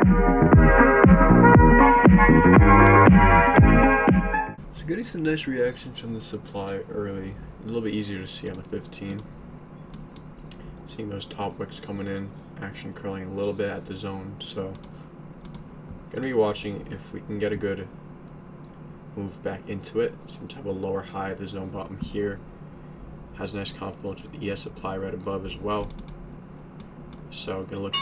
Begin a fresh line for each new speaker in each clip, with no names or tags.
So getting some nice reactions from the supply early, a little bit easier to see on the 15. Seeing those top wicks coming in, action curling a little bit at the zone, so gonna be watching if we can get a good move back into it, some type of lower high at the zone bottom here. Has a nice confluence with ES supply right above as well. So gonna look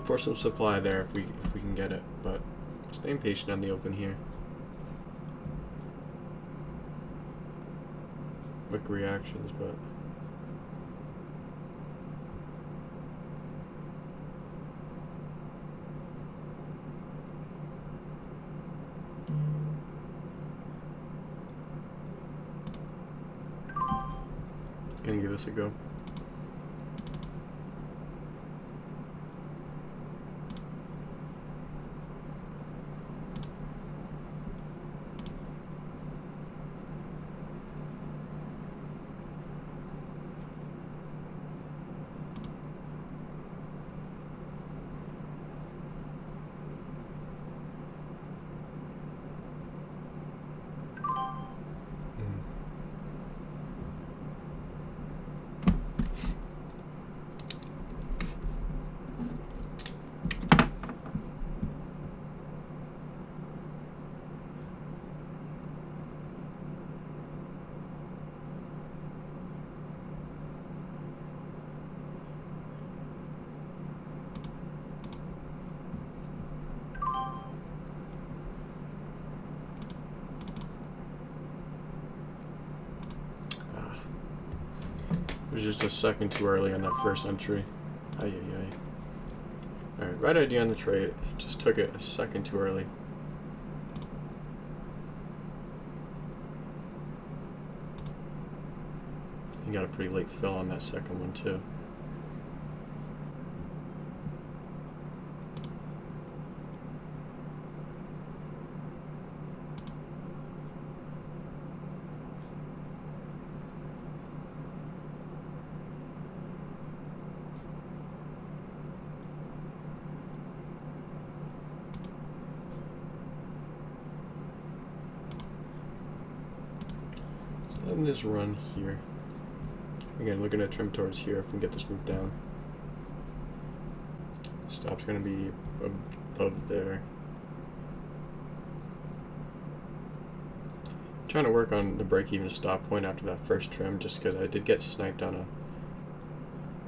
for some supply there if we can get it, but staying patient on the open here. Quick reactions, but gonna give this a go. It was just a second too early on that first entry. Ay, ay, ay. Alright, right idea on the trade. Just took it a second too early. You got a pretty late fill on that second one too. Letting this run here. Again, looking at trim towards here if we can get this move down. Stop's going to be above there. Trying to work on the break-even stop point after that first trim, just because I did get sniped on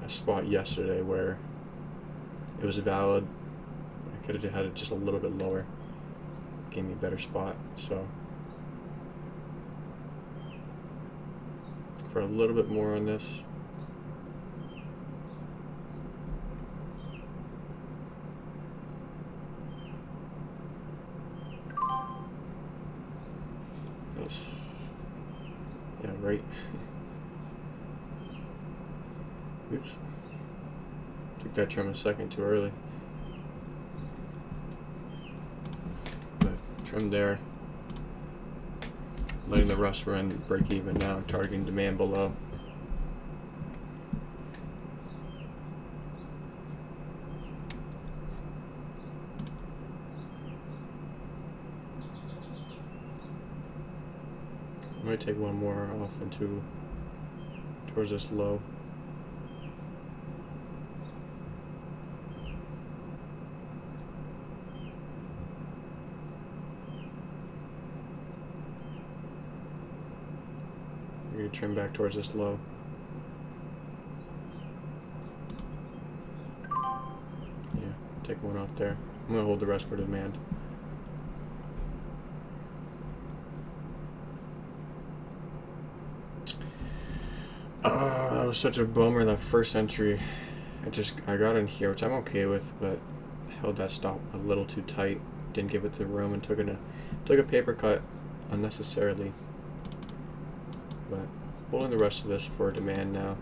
a spot yesterday where it was valid. I could have had it just a little bit lower. Gave me a better spot, so for a little bit more on this. Yes. Yeah, right. Oops. Took that trim a second too early. But trim there. Letting the rust run break even now, targeting demand below. I'm going to take one more off into towards this low. I'm going to trim back towards this low. Yeah, take one off there. I'm going to hold the rest for demand. That was such a bummer, that first entry. I got in here, which I'm okay with, but held that stop a little too tight. Didn't give it the room and took a paper cut unnecessarily. But holding the rest of this for demand now.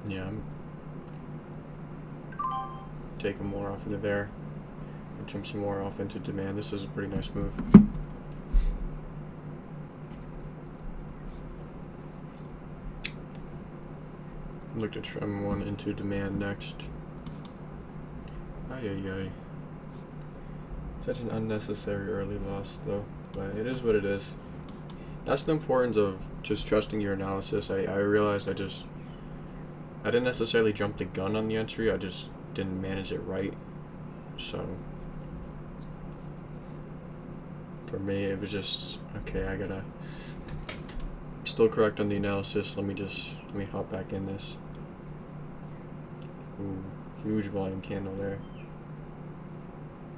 Yeah, I'm taking more off into there. and jump some more off into demand. This is a pretty nice move. Look to trim one into demand next. Ay ay ay. Such an unnecessary early loss though, but it is what it is. That's the importance of just trusting your analysis. I realized I didn't necessarily jump the gun on the entry, I just didn't manage it right. So for me it was just, okay, I gotta still correct on the analysis, let me hop back in this. Ooh, huge volume candle there.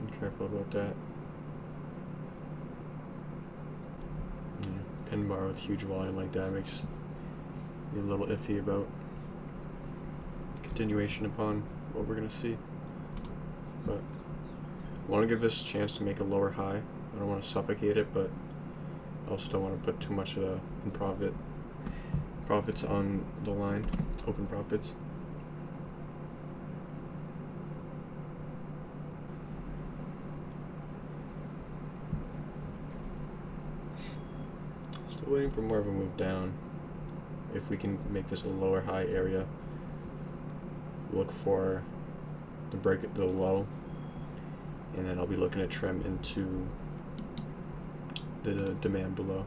Be careful about that. Pin bar with huge volume like that makes me a little iffy about continuation upon what we're gonna see. But I want to give this a chance to make a lower high. I don't want to suffocate it, but I also don't want to put too much of the profits on the line, open profits. Still waiting for more of a move down. If we can make this a lower high area, look for the break at the low, and then I'll be looking to trim into the demand below.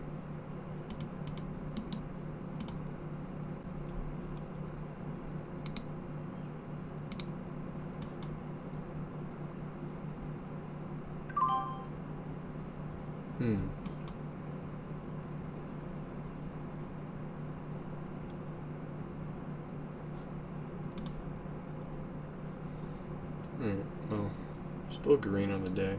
Well, still green on the day.